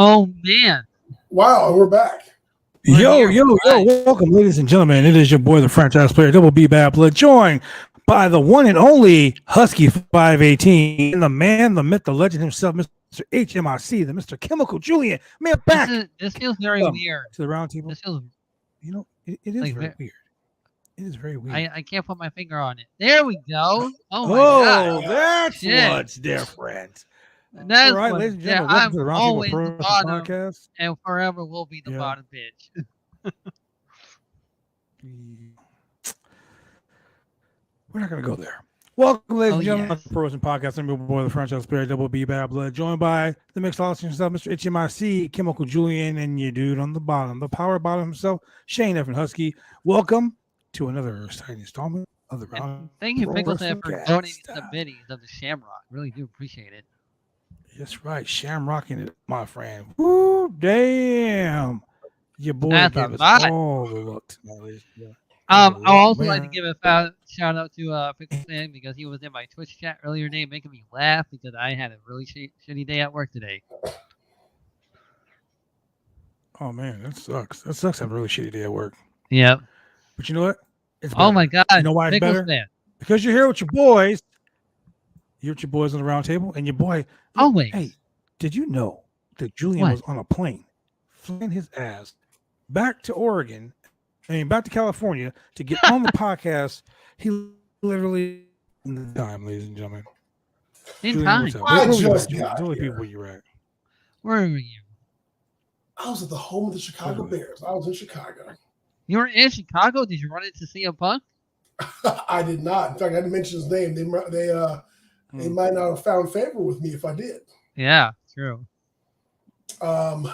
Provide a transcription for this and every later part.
Oh man. Wow, we're back. Yo, welcome, ladies and gentlemen. It is your boy, the franchise player, Double B Bad Blood, joined by the one and only Husky 518, and the man, the myth, the legend himself, Mr. HMIC, the Mr. Chemical Julian. Man, back. This feels very weird. To the Roundtable. This feels, it is like, very weird. It is very weird. I can't put my finger on it. There we go. Oh my god. That's what's different. That's all right, ladies and gentlemen, welcome to the always Roundtable the bottom podcast. And forever will be the bottom bitch. We're not going to go there. Welcome, ladies and gentlemen, to the Pro Wrestling Podcast. I'm your boy, the franchise player, Double B Bad Blood, joined by the mixologist himself, Mr. HMIC, Chemical Julian, and your dude on the bottom, the power bottom himself, Shane F. and Husky. Welcome to another exciting installment of the Round. Thank you, Pickleton, for donating some biddies of the Shamrock. Really do appreciate it. That's right, Shamrocking it, my friend. Woo, damn. Your boy gave us all the look tonight. I'll also like to give a shout out to Pickleton because he was in my Twitch chat earlier today making me laugh because I had a really shitty day at work today. Oh man, that sucks. That sucks having a really shitty day at work. Yep. But you know what? It's better. Oh my god. You know why it's better? Because you're here with your boys. You're with your boys on the round table, and your boy. Always. Hey, did you know that Julian was on a plane, flying his ass back to Oregon? Back to California to get on the podcast. He literally in the time, ladies and gentlemen. In time. I just got here. Where you at? Where were you? I was at the home of the Chicago Bears. I was in Chicago. You were in Chicago? Did you run into CM Punk? I did not. In fact, I didn't mention his name. They might not have found favor with me if I did. Yeah, true. And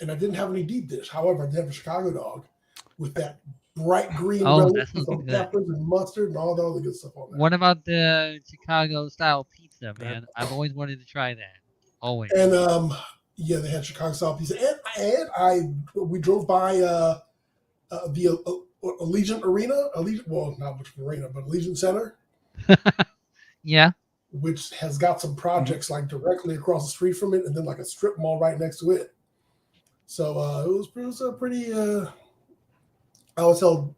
I didn't have any deep dish. However, I did have a Chicago dog with that bright green relish with some peppers and mustard and all the other good stuff on there. What about the Chicago style pizza, man? I've always wanted to try that. Always. And they had Chicago style pizza. And we drove by the Allegiant Arena. Well, not much of an arena, but Allegiant Center. Yeah. Which has got some projects like directly across the street from it, and then like a strip mall right next to it. So it was a pretty. I was told.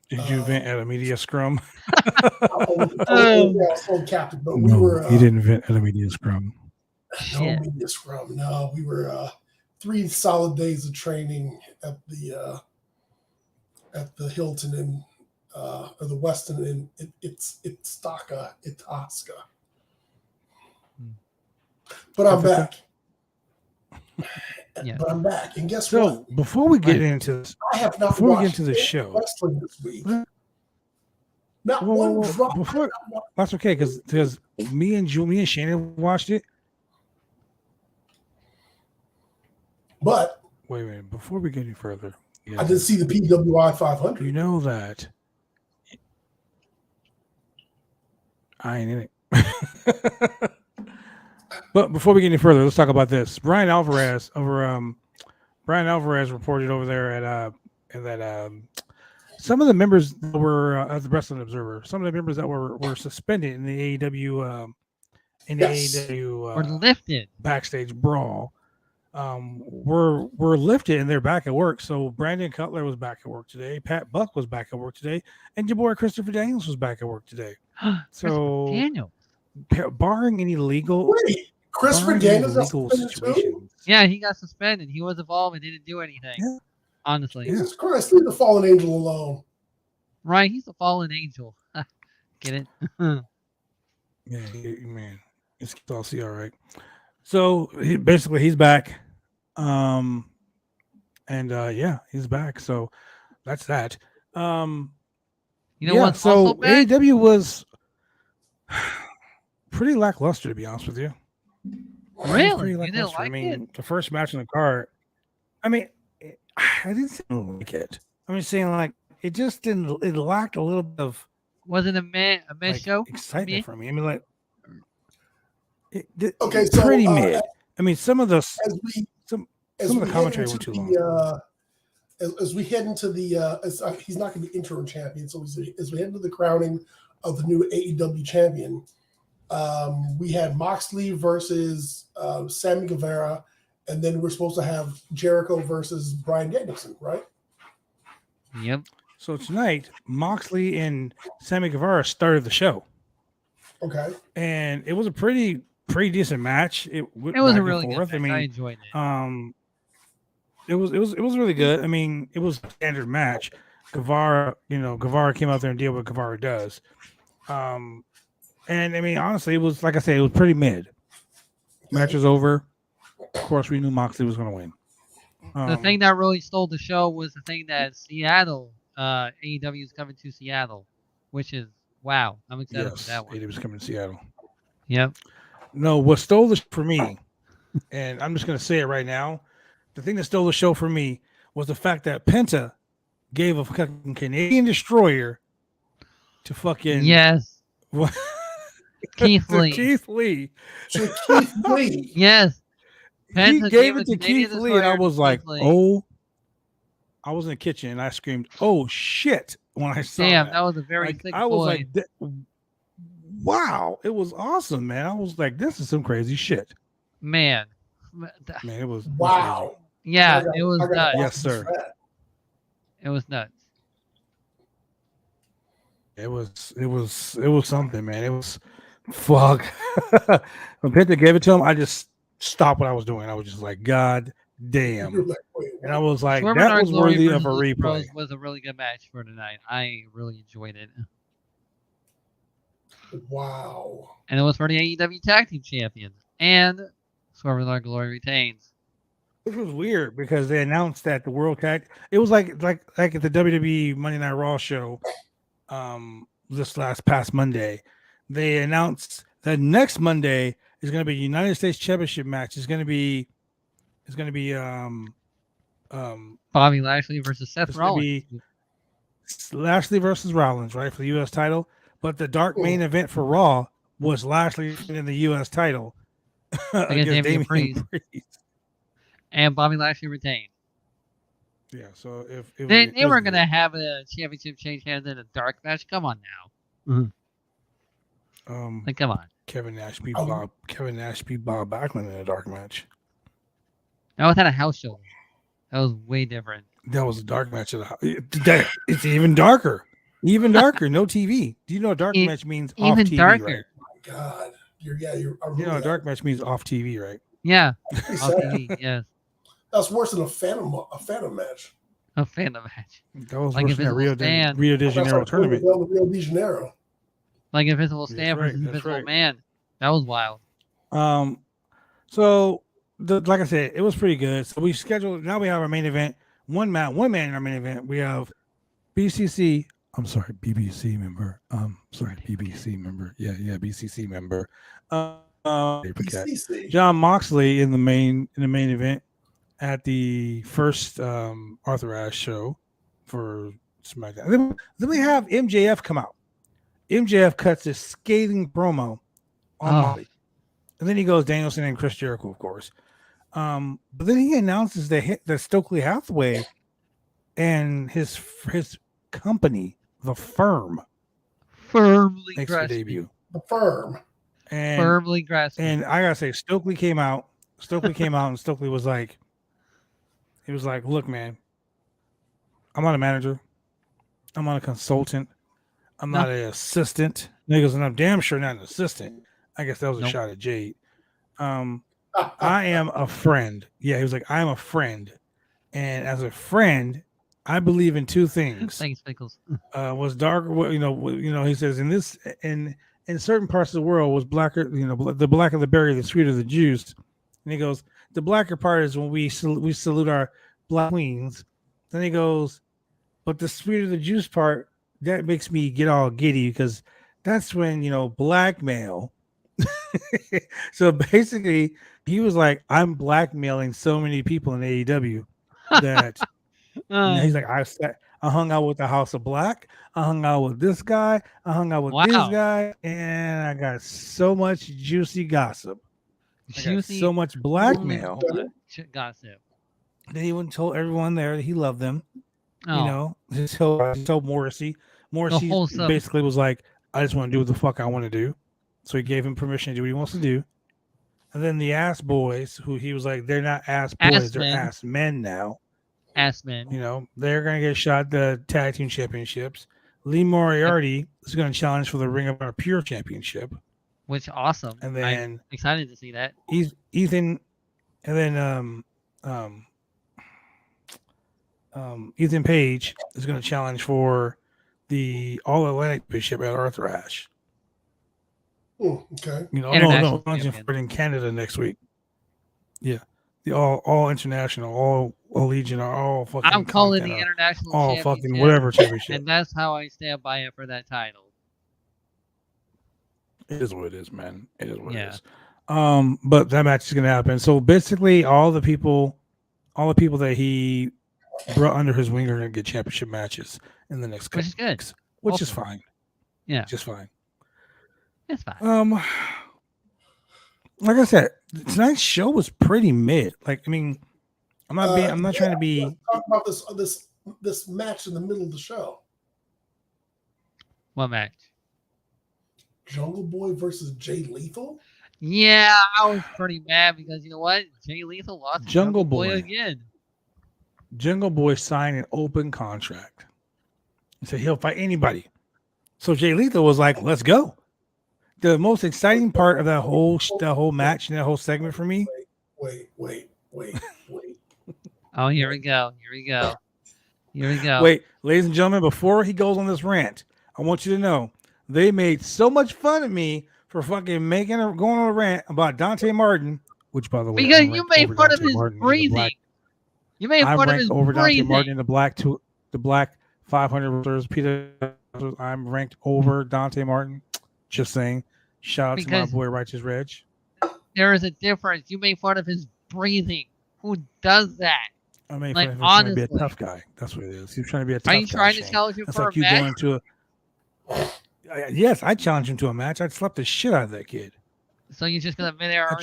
Did you vent at a media scrum? I was told captain, but we were. He didn't vent at a media scrum. No media scrum. No, we were 3 solid days of training at the Hilton in or the Westin in Itasca. But I'm back. Yeah. But I'm back, and guess what? Before we get into this, I have not before we get watched into the show wrestling this week. Not one drop. That's okay because me and Shannon watched it. But wait a minute, before we get any further, I did see the PWI 500. You know that I ain't in it. But before we get any further, let's talk about this. Brian Alvarez reported over there at that some of the members that were at the Wrestling Observer, some of the members that were suspended in the AEW were lifted backstage brawl. Were lifted and they're back at work. So Brandon Cutler was back at work today. Pat Buck was back at work today, and your boy Christopher Daniels was back at work today. So Daniels, barring any legal, Christopher Daniels situations. Yeah, he got suspended. He was involved and didn't do anything. Yeah. Honestly, Jesus Christ, leave the fallen angel alone. Right, he's a fallen angel. Get it? Yeah, man, it's all see all right. So he's back, and he's back. So that's that. You know what? So AEW was pretty lackluster, to be honest with you. Really? You didn't like it? The first match on the card. I mean, I didn't like it. I'm just saying, like, it just didn't. It lacked a little bit of. Was it a mid show? Excitement for me. I mean, like. So pretty mid. I mean, some of the commentary went too long. As we head into the, he's not going to be interim champion. So as we head into the crowning of the new AEW champion, we had Moxley versus Sammy Guevara and then we're supposed to have Jericho versus Bryan Danielson, right? Yep. So tonight, Moxley and Sammy Guevara started the show. Okay. And it was a pretty decent match. It was a really good match. I enjoyed it. It was really good. I mean, it was a standard match. Guevara came out there and did what Guevara does. And I mean, honestly, it was, like I said, it was pretty mid. Match was over. Of course, we knew Moxley was going to win. The thing that really stole the show was the thing that Seattle, AEW is coming to Seattle, which is, wow. I'm excited for that one. AEW is coming to Seattle. Yep. No, what stole this for me, and I'm just going to say it right now, the thing that stole the show for me was the fact that Penta gave a fucking Canadian destroyer to fucking... Yes. Keith Lee. Keith Lee. Yes. Penta He gave it to Keith Lee, and I was like, oh. I was in the kitchen, and I screamed, oh, shit, when I saw that. That was a very thick I was like, wow, it was awesome, man. I was like, this is some crazy shit. Man, it was wow. Yeah, it was nuts. Yes, sir. It was nuts. It was something, man. It was fuck. When Penta gave it to him, I just stopped what I was doing. I was just like, God damn. And I was like, that was worthy of a replay. It was a really good match for tonight. I really enjoyed it. Wow. And it was for the AEW Tag Team Champions. And Swerve in Our Glory retains. Which was weird because they announced that the World Tag... It was like at the WWE Monday Night Raw show this past Monday. They announced that next Monday is going to be a United States Championship match. It's going to be Bobby Lashley versus Seth Rollins. Lashley versus Rollins, right, for the U.S. title. But the dark main event for Raw was Lashley in the U.S. title against Damian Priest. And Bobby Lashley retained. Yeah, so if they weren't going to have a championship change hands in a dark match, come on now. Like, come on. Kevin Nash beat Bob Backlund in a dark match. That was at a house show. That was way different. That was a dark match. It's even darker. Even darker. No TV. Do you know a dark match means off TV? Even darker. Right? Oh my God. A dark match means off TV, right? Yeah. Off TV, yes. That's worse than a phantom match. A phantom match. That was worse than a Rio de Janeiro tournament. Rio de Janeiro. Like Invisible Stan versus Invisible Man. That was wild. So like I said, it was pretty good. So we scheduled. Now we have our main event. One man in our main event. We have BBC member. BBC member. Yeah, BCC member. BCC. John Moxley in the main event at the first Arthur Ashe show for SmackDown. Then we have MJF come out. MJF cuts this scathing promo on Moxley. And then he goes Danielson and Chris Jericho, of course. But then he announces that Stokely Hathaway and his company, the Firm, firmly makes their debut. The Firm. And, firmly grasping. And I gotta say, Stokely came out, and Stokely was like, look, man, I'm not a manager. I'm not a consultant. I'm not an assistant. Niggas, and I'm damn sure not an assistant. I guess that was a shot at Jade. I am a friend. Yeah, he was like, I am a friend. And as a friend, I believe in two things. Thanks, Pickles. Was darker, he says in certain parts of the world was blacker, the blacker the berry, the sweeter the juice. And he goes, the blacker part is when we salute our black queens. Then he goes, but the sweeter the juice part, that makes me get all giddy because that's when, blackmail. So basically, he was like, I'm blackmailing so many people in AEW that he's like, I hung out with the House of Black. I hung out with this guy. I hung out with this guy. And I got so much juicy gossip. So much blackmail. Gossip. Then he went and told everyone there that he loved them. He told Morrissey. Morrissey basically was like, I just want to do what the fuck I want to do. So he gave him permission to do what he wants to do. And then the Ass Boys, who he was like, they're not ass boys, they're men. ass men now. Ass men. You know, they're going to get shot the tag team championships. Lee Moriarty is going to challenge for the Ring of Honor Pure Championship. Which awesome. And then I'm excited to see that. Ethan, and then Ethan Page is going to challenge for the All Atlantic Championship at Arthur Ashe. Okay. You know, no, for in Canada next week. Yeah, the all international, all Allegiant, all fucking. I'm calling the international all fucking whatever championship, and that's how I stand by it for that title. It is what it is, man. It is what it is. But that match is gonna happen. So basically, all the people that he brought under his wing are gonna get championship matches in the next couple weeks, good. Which is fine. Yeah, just fine. It's fine. Like I said, tonight's show was pretty mid. Like, I mean, I'm not trying to be talk about this match in the middle of the show. What match? Jungle Boy versus Jay Lethal? Yeah, I was pretty mad because you know what? Jay Lethal lost to Jungle Boy again. Jungle Boy signed an open contract. He said he'll fight anybody. So Jay Lethal was like, let's go. The most exciting part of that whole match and that whole segment for me. Wait. Oh, here we go. Wait, ladies and gentlemen, before he goes on this rant, I want you to know they made so much fun of me for fucking going on a rant about Dante Martin, which by the way, because you made fun of his breathing. You made fun of his over breathing. Dante Martin in the black 500 Peter. I'm ranked over Dante Martin. Just saying. Shout out to my boy Righteous Reg. There is a difference. You made fun of his breathing. Who does that? I mean, like, honestly, trying to be a tough guy. That's what it is. He's trying to be a tough guy. Are you trying to challenge him for a match? Yes, I challenge him to a match. I'd slap the shit out of that kid. So you're just gonna admit there? I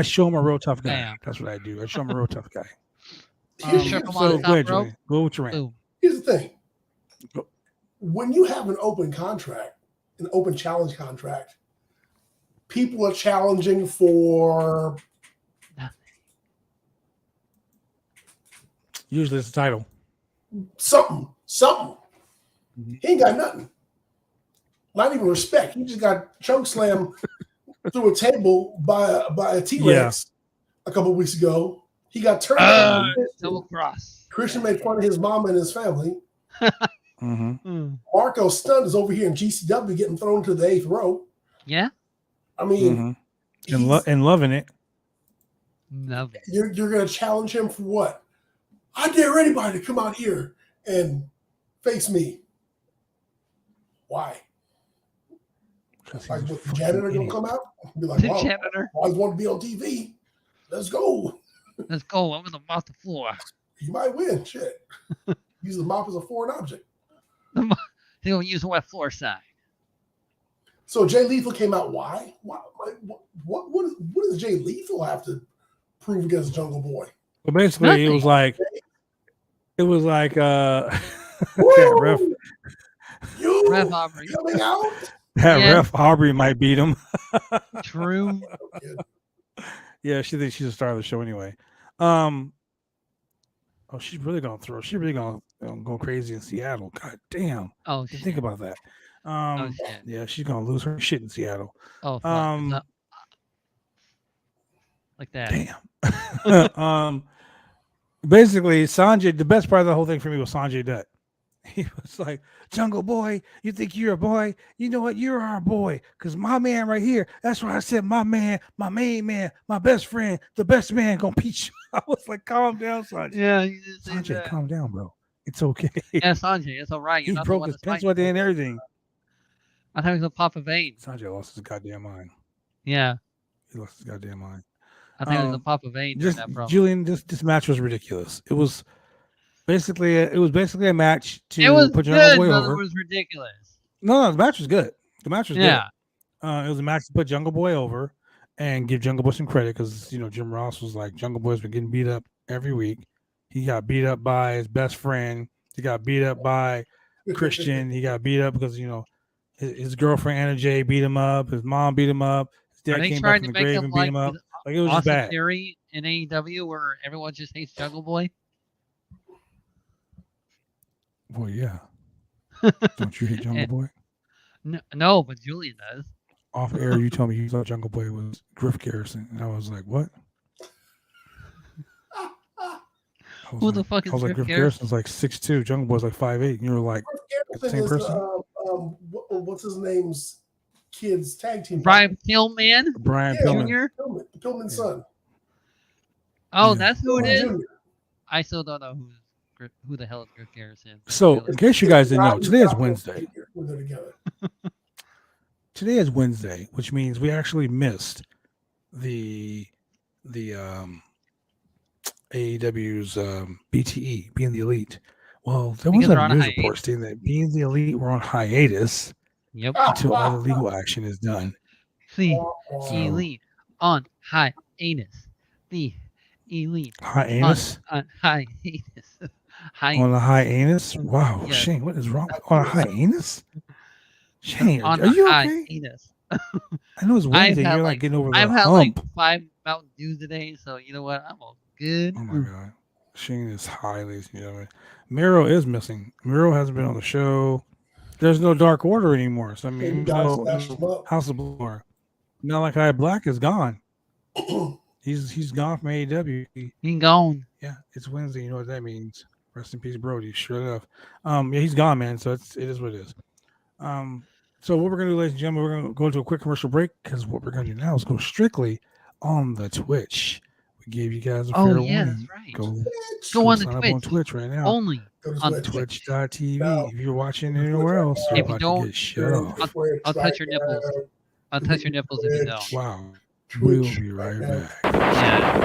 show him a real tough guy. Damn. That's what I do. I show him a real tough guy. So go ahead, Julie. Go with your rant. Here's the thing. When you have an open contract, an open challenge contract, people are challenging for usually it's a title. Something. Mm-hmm. He ain't got nothing. Not even respect. He just got choke slammed through a table by a T-Rex a couple of weeks ago. He got turned double cross. Christian made fun of his mom and his family. Mm-hmm. Marco Stunt is over here in GCW getting thrown to the 8th row. Yeah. I mean, and loving it. Love it. You're going to challenge him for what? I dare anybody to come out here and face me. Why? Like, the janitor going to come out? Be like, wow, janitor. I always want to be on TV. Let's go. Let's go. I'm going to mop the floor. You might win. Shit. Use the mop as a foreign object. They're going to use the wet floor side. So Jay Lethal came out. Why? What does Jay Lethal have to prove against Jungle Boy? Well, basically, Nothing. it was like ref Aubrey coming out. Ref Aubrey might beat him. True. Yeah, she thinks she's a star of the show anyway. Oh, she's really gonna throw. She's really gonna go crazy in Seattle. God damn. Oh, shit. Think about that. Yeah, she's gonna lose her shit in Seattle. Oh, like that. Damn. Basically, Sanjay. The best part of the whole thing for me was Sanjay Dutt. He was like, Jungle Boy, you think you're a boy? You know what? You're our boy. Because my man right here, that's why I said my man, my main man, my best friend, the best man gonna beat you. I was like, calm down, Sanjay. Yeah, you just Sanjay, calm down, bro. It's okay. Yeah, Sanjay, it's all right. He broke his pencil at the end and everything. I thought he was gonna pop a vein. Sanjay lost his goddamn mind. Yeah. He lost his goddamn mind. I think it was gonna pop a vein. Julian, this match was ridiculous. It was basically a match to put Jungle Boy over. It was ridiculous. No, the match was good. The match was good. It was a match to put Jungle Boy over and give Jungle Boy some credit because Jim Ross was like, Jungle Boy's been getting beat up every week. He got beat up by his best friend. He got beat up by Christian. He got beat up because his girlfriend Anna Jay beat him up. His mom beat him up. dad came back from the grave and beat him up. Like it was just bad. Theory in AEW where everyone just hates Jungle Boy. Boy, yeah. Don't you hate Jungle Boy? No, but Julian does. Off air, you told me you thought Jungle Boy was Griff Garrison, and I was like, "What?" Who the fuck is Griff Griff Garrison's like 6'2", Jungle Boy's like 5'8", and you were like, the same person. What's his name's kids tag team? Brian Pillman. Brian Pillman. Jr. Pillman's son. Oh, that's who it is. Jr. I still don't know who the hell is Griff Garrison. So, in case you guys didn't know, today is Wednesday. Today is Wednesday, which means we actually missed the AEW's BTE, Being the Elite. Well, there was a news report stating that Being the Elite were on hiatus until all the legal action is done. The Elite on hiatus. The Elite hiatus on hiatus. On the hiatus? Wow, yes. Shane, what is wrong? On a hiatus? Shane, are you okay? Hiatus. I know it's Wednesday. You're like getting over the hump. I've had like 5 Mountain Dews today, so you know what? I'm all good. Oh my god, Shane is high, ladies and gentlemen. Miro is missing. Miro hasn't been on the show. There's no Dark Order anymore. So I mean, House of Blue. Malachi Black is gone. He's gone from AEW. He's gone. Yeah, it's Wednesday. You know what that means. Rest in peace, Brody. Sure enough. Yeah, he's gone, man. So it is what it is. So what we're gonna do, ladies and gentlemen, we're gonna go into a quick commercial break because what we're gonna do now is go strictly on the Twitch. We gave you guys a fair warning. That's right. Go on the Twitch. Up on Twitch right now. Only on Twitch.tv. No. If you're watching anywhere else, you're about to get shut off. I'll touch your nipples. I'll touch your nipples if you don't. Wow. We'll be right back. Yeah.